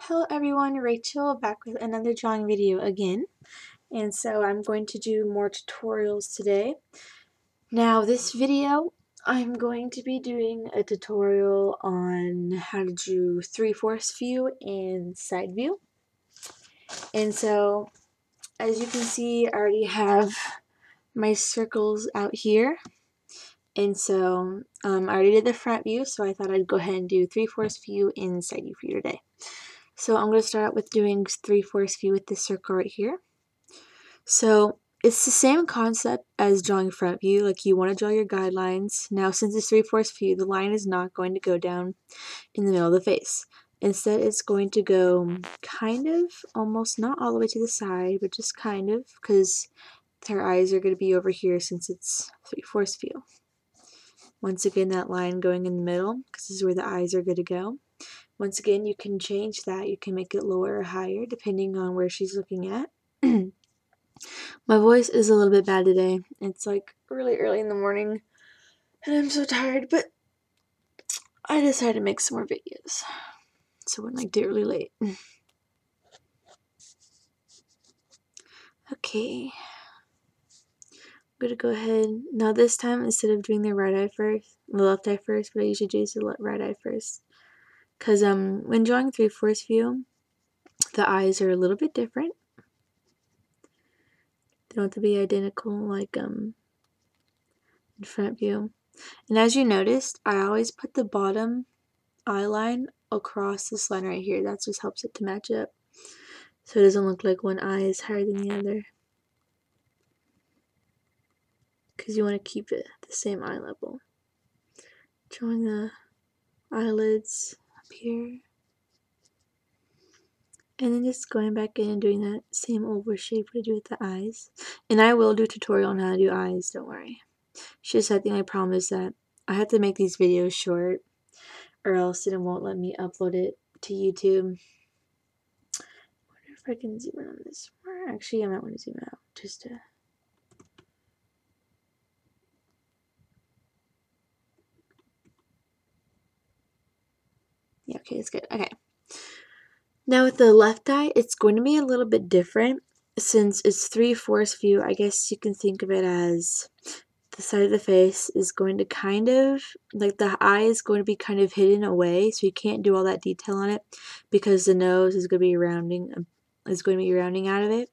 Hello everyone, Rachel back with another drawing video again. And so I'm going to do more tutorials today. Now this video, I'm going to be doing a tutorial on how to do 3/4 view and side view. And so as you can see, I already have my circles out here. And so I already did the front view, so I thought I'd go ahead and do 3/4 view and side view for you today. So I'm going to start out with doing 3/4 view with this circle right here. So it's the same concept as drawing front view, like you want to draw your guidelines. Now since it's 3/4 view, the line is not going to go down in the middle of the face. Instead it's going to go kind of, almost not all the way to the side, but just kind of, because their eyes are going to be over here since it's 3/4 view. Once again, that line going in the middle, because this is where the eyes are going to go. Once again, you can change that. You can make it lower or higher depending on where she's looking at. My voice is a little bit bad today. It's like really early in the morning and I'm so tired, but I decided to make some more videos. So it might do really late. Okay. I'm going to go ahead. Now this time, instead of doing the right eye first, the left eye first, what I usually do is the right eye first. Because when drawing 3/4 view, the eyes are a little bit different. They don't have to be identical like in front view. And as you noticed, I always put the bottom eye line across this line right here. That just helps it to match up, so it doesn't look like one eye is higher than the other, because you want to keep it at the same eye level. Drawing the eyelids up here, and then just going back in and doing that same oval shape we do with the eyes. And I will do a tutorial on how to do eyes, don't worry. It's just I think my problem is that I have to make these videos short, or else it won't let me upload it to YouTube. I wonder if I can zoom in on this more. Actually, I might want to zoom out just to. Yeah, okay, it's good. Okay. Now with the left eye, it's going to be a little bit different. Since it's 3/4 view, I guess you can think of it as the side of the face is going to kind of, like the eye is going to be kind of hidden away, so you can't do all that detail on it because the nose is going to be rounding out of it.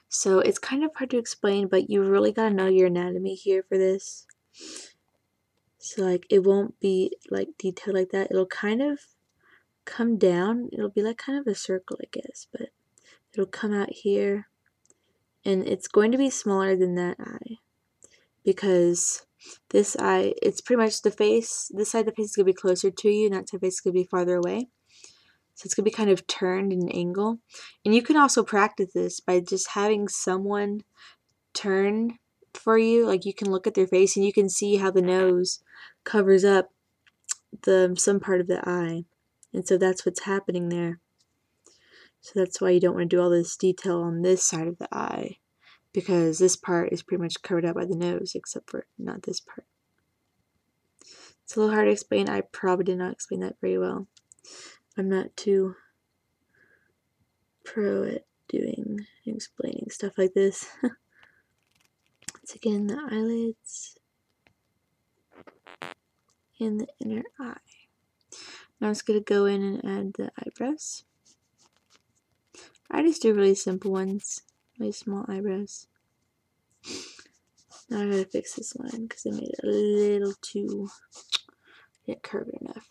So it's kind of hard to explain, but you really got to know your anatomy here for this. So like it won't be like detailed like that. It'll kind of come down. It'll be like kind of a circle, I guess, but it'll come out here, and it's going to be smaller than that eye because this eye, it's pretty much the face. This side of the face is going to be closer to you, and that side of the face is going to be farther away. So it's going to be kind of turned in an angle. And you can also practice this by just having someone turn for you. Like you can look at their face and you can see how the nose covers up some part of the eye. And so that's what's happening there. So that's why you don't want to do all this detail on this side of the eye, because this part is pretty much covered up by the nose, except for not this part. It's a little hard to explain. I probably did not explain that very well. I'm not too pro at doing and explaining stuff like this. Once again, the eyelids and the inner eye. Now I'm just going to go in and add the eyebrows. I just do really simple ones, really small eyebrows. Now I gotta fix this line because I made it a little too curved enough.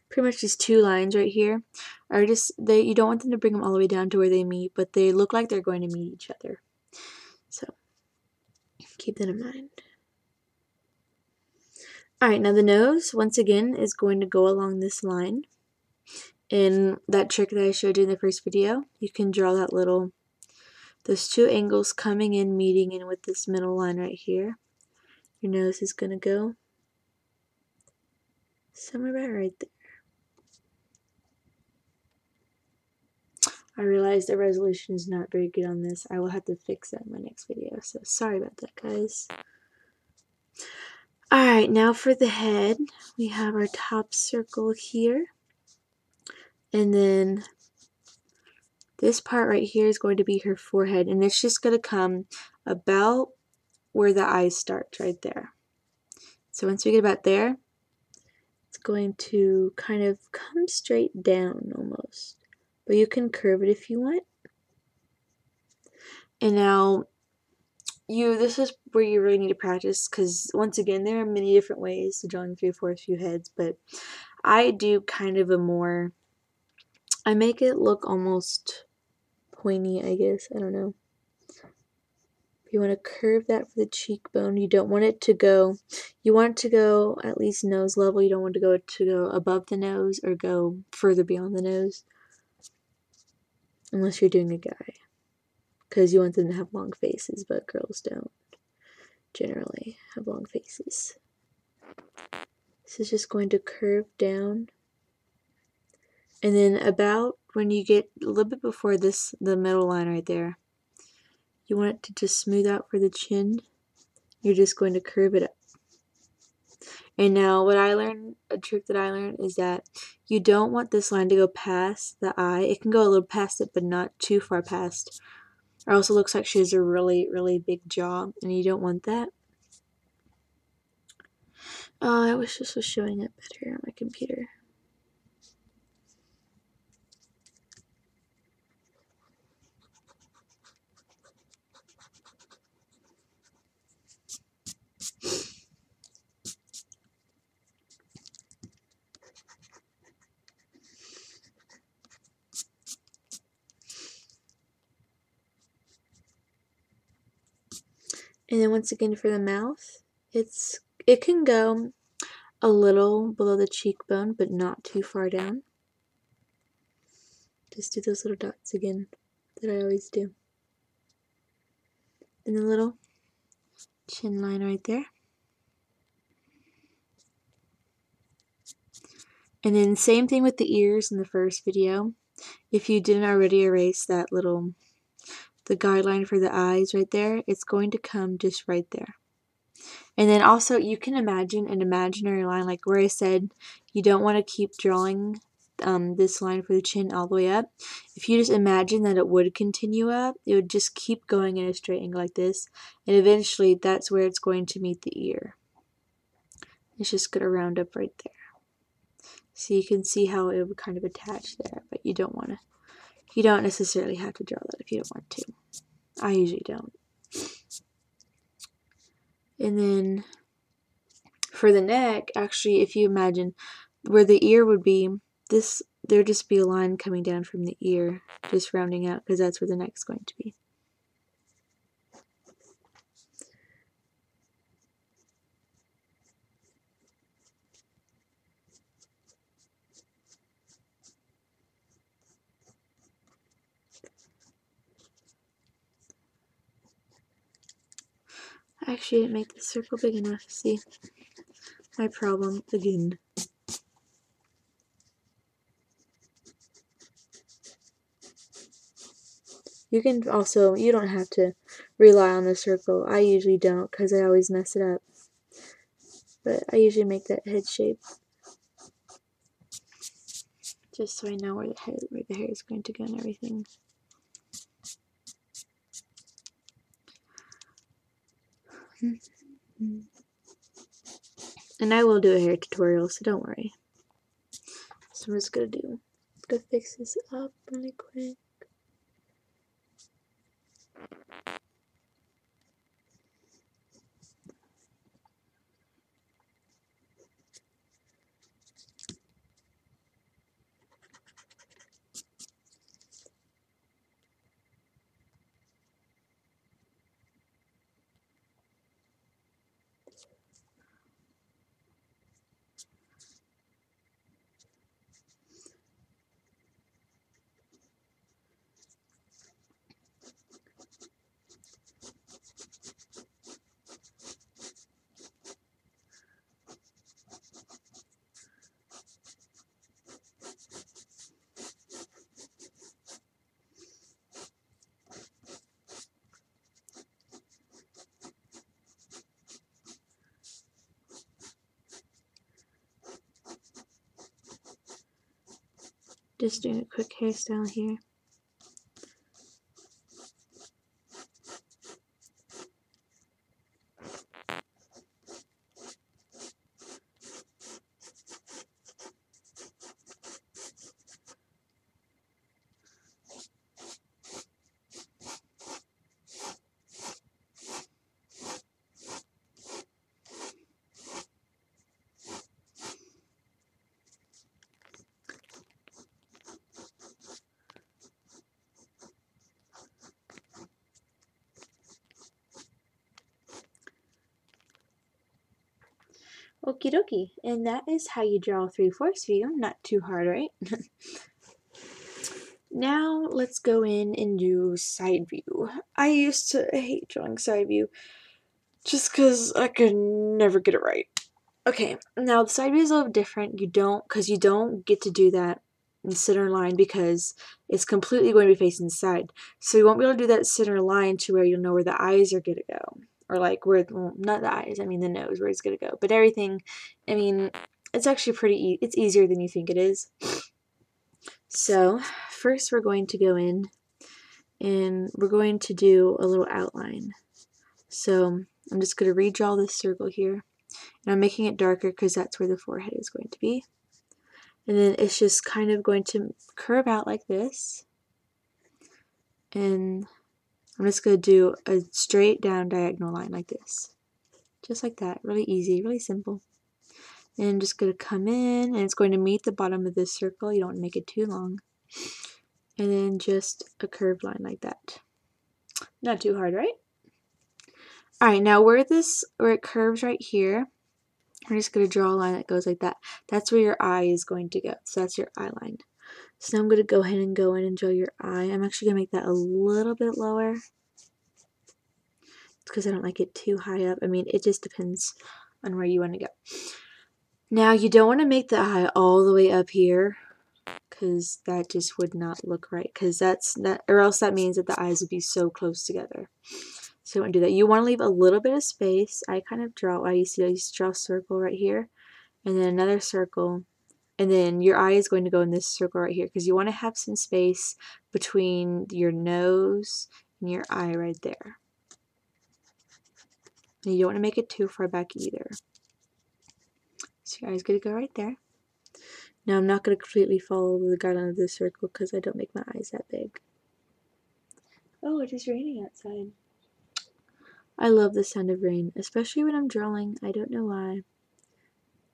Pretty much these two lines right here are just, you don't want them to bring them all the way down to where they meet, but they look like they're going to meet each other. So keep that in mind. Alright, now the nose, once again, is going to go along this line. In that trick that I showed you in the first video, you can draw that those two angles coming in, meeting in with this middle line right here. Your nose is going to go somewhere about right there. I realize the resolution is not very good on this. I will have to fix that in my next video, so sorry about that, guys. Alright. Alright, now for the head, we have our top circle here. And then this part right here is going to be her forehead, and it's just going to come about where the eyes start, right there. So once we get about there, it's going to kind of come straight down almost. But you can curve it if you want. And now, this is where you really need to practice, because once again, there are many different ways to drawing 3/4 view heads, but I do kind of I make it look almost pointy, I guess, I don't know. You want to curve that for the cheekbone. You don't want it to go, you want it to go at least nose level. You don't want to go above the nose or go further beyond the nose. Unless you're doing a guy. Because you want them to have long faces, but girls don't generally have long faces. This is just going to curve down. And then about when you get a little bit before this, the middle line right there, you want it to just smooth out for the chin. You're just going to curve it up. And now what I learned, a trick that I learned, is that you don't want this line to go past the eye. It can go a little past it, but not too far past. Or else it looks like she has a really, really big jaw, and you don't want that. I wish this was showing up better on my computer. And then once again for the mouth, it can go a little below the cheekbone, but not too far down. Just do those little dots again that I always do. And the little chin line right there. And then same thing with the ears in the first video. If you didn't already erase that the guideline for the eyes right there, it's going to come just right there. And then also you can imagine an imaginary line, like where I said you don't want to keep drawing this line for the chin all the way up. If you just imagine that it would continue up, it would just keep going in a straight angle like this, and eventually that's where it's going to meet the ear. It's just going to round up right there. So you can see how it would kind of attach there, but you don't necessarily have to draw that if you don't want to. I usually don't. And then for the neck, actually, if you imagine where the ear would be, there'd just be a line coming down from the ear, just rounding out, because that's where the neck's going to be. I actually didn't make the circle big enough. See, my problem again. You can also, you don't have to rely on the circle. I usually don't, because I always mess it up. But I usually make that head shape, just so I know where the hair is going to go and everything. And I will do a hair tutorial, so don't worry. So I'm just gonna fix this up really quick. Just doing a quick hairstyle here. Okie dokie, and that is how you draw a 3/4 view. Not too hard, right? Now let's go in and do side view. I used to hate drawing side view just because I could never get it right. Okay, now the side view is a little different. You don't get to do that in center line because it's completely going to be facing the side. So you won't be able to do that center line to where you'll know where the eyes are going to go. Or like where, well, not the eyes, I mean the nose, where it's going to go. But everything, I mean, it's actually it's easier than you think it is. So first we're going to go in and we're going to do a little outline. So I'm just going to redraw this circle here. And I'm making it darker because that's where the forehead is going to be. And then it's just kind of going to curve out like this. And I'm just going to do a straight down diagonal line like this. Just like that. Really easy, really simple. And I'm just going to come in and it's going to meet the bottom of this circle. You don't want to make it too long. And then just a curved line like that. Not too hard, right? Alright, now where it curves right here, we're just going to draw a line that goes like that. That's where your eye is going to go. So that's your eye line. So now I'm going to go ahead and go in and draw your eye. I'm actually going to make that a little bit lower. Because I don't like it too high up. I mean, it just depends on where you want to go. Now, you don't want to make the eye all the way up here. Because that just would not look right. Because or else that means that the eyes would be so close together. So you don't do that. You want to leave a little bit of space. I used to draw a circle right here. And then another circle. And then your eye is going to go in this circle right here because you want to have some space between your nose and your eye right there. And you don't want to make it too far back either. So your eye's going to go right there. Now I'm not going to completely follow the guideline of this circle because I don't make my eyes that big. Oh, it is raining outside. I love the sound of rain, especially when I'm drawing. I don't know why.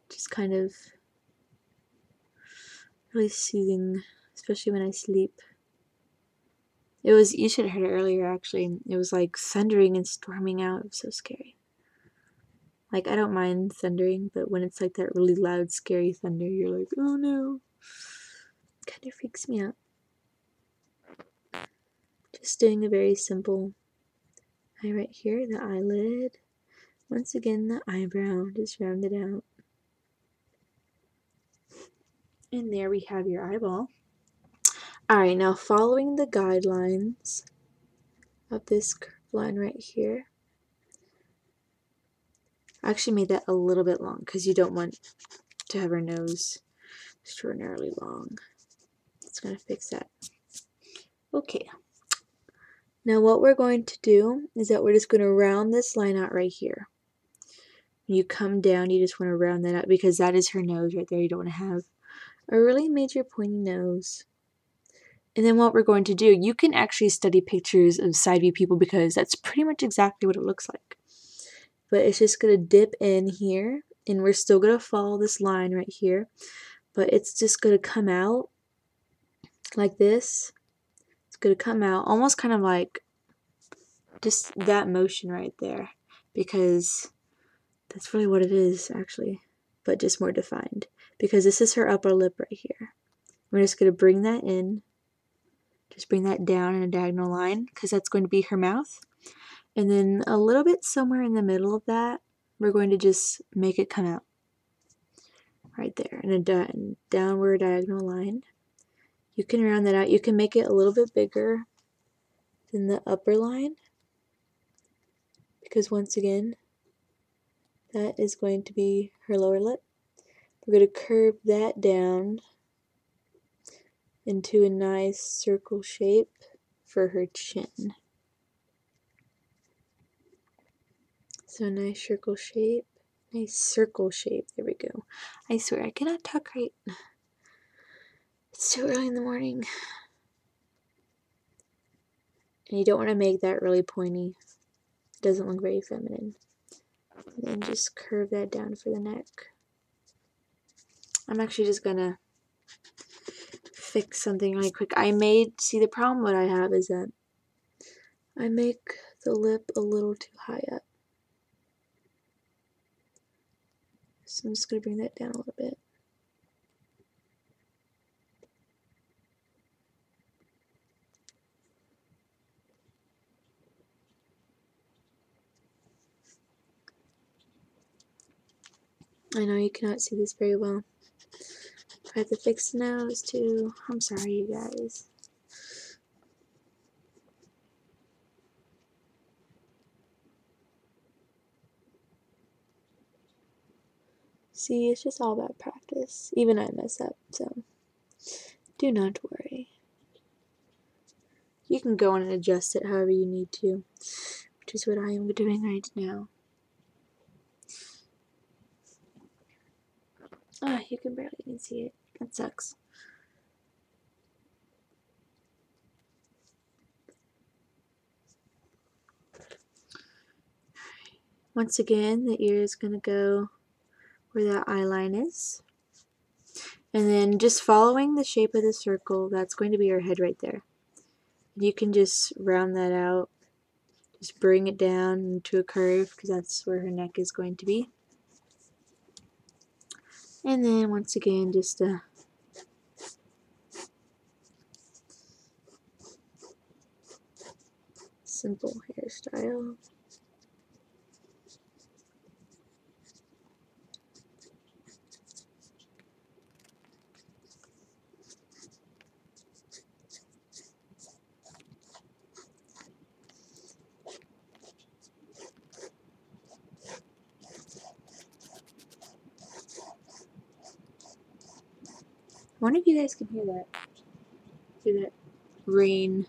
Just kind of really soothing, especially when I sleep. You should have heard it earlier actually. It was like thundering and storming out. It was so scary. Like, I don't mind thundering, but when it's like that really loud, scary thunder, you're like, oh no. Kind of freaks me out. Just doing a very simple eye right here, the eyelid. Once again, the eyebrow, just round it out. And there we have your eyeball. Alright, now following the guidelines of this curved line right here. I actually made that a little bit long because you don't want to have her nose extraordinarily long. It's going to fix that. Okay. Now what we're going to do is that we're just going to round this line out right here. When you come down, you just want to round that out because that is her nose right there. You don't want to have a really major pointy nose. And then what we're going to do, you can actually study pictures of side view people because that's pretty much exactly what it looks like. But it's just going to dip in here, and we're still going to follow this line right here. But it's just going to come out like this. It's going to come out almost kind of like just that motion right there. Because that's really what it is, actually. But just more defined. Because this is her upper lip right here. We're just going to bring that in. Just bring that down in a diagonal line because that's going to be her mouth. And then a little bit somewhere in the middle of that, we're going to just make it come out. Right there in a downward diagonal line. You can round that out. You can make it a little bit bigger than the upper line. Because once again, that is going to be her lower lip. We're going to curve that down. into a nice circle shape for her chin. So nice circle shape. Nice circle shape. There we go. I swear I cannot talk right. It's too early in the morning. And you don't want to make that really pointy. It doesn't look very feminine. And then just curve that down for the neck. I'm actually just gonna fix something really quick. See, the problem what I have is that I make the lip a little too high up. So I'm just gonna bring that down a little bit. I know you cannot see this very well. I have to fix the nose too. I'm sorry, you guys. See, it's just all about practice. Even I mess up, so do not worry. You can go in and adjust it however you need to, which is what I am doing right now. Ah, you can barely even see it. That sucks. Once again, the ear is going to go where that eye line is. And then just following the shape of the circle, that's going to be your head right there. You can just round that out. Just bring it down into a curve because that's where her neck is going to be. And then once again, just a simple hairstyle. I wonder if you guys can hear that. Hear that rain.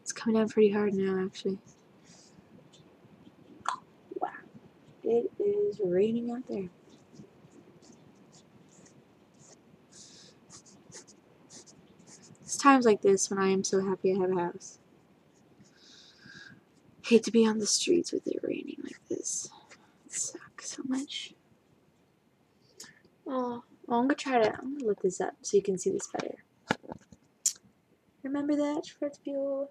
It's coming down pretty hard now, actually. Wow. It is raining out there. It's times like this when I am so happy I have a house. Hate to be on the streets with it raining like this. It sucks so much. Oh, well, I'm gonna look this up so you can see this better. Remember that first view,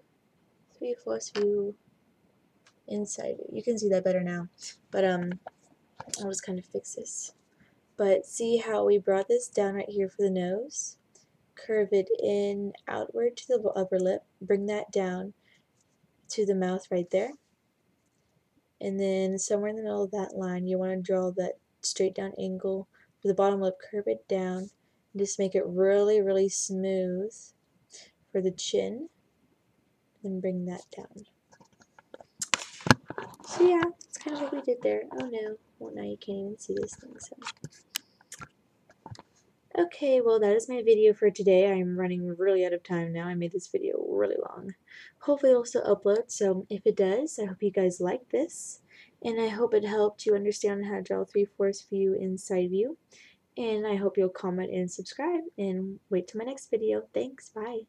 first view, inside view. You can see that better now. But I'll just kind of fix this. But see how we brought this down right here for the nose? Curve it in outward to the upper lip. Bring that down to the mouth right there. And then somewhere in the middle of that line, you want to draw that straight down angle for the bottom lip. Curve it down. And just make it really, really smooth for the chin. Then bring that down. So yeah, that's kind of what we did there. Oh no, well now you can't even see this thing, so. Okay, well that is my video for today. I'm running really out of time now. I made this video really long. Hopefully it'll still upload, so if it does, I hope you guys like this. And I hope it helped you understand how to draw 3/4 view in side view. And I hope you'll comment and subscribe, and wait till my next video. Thanks, bye.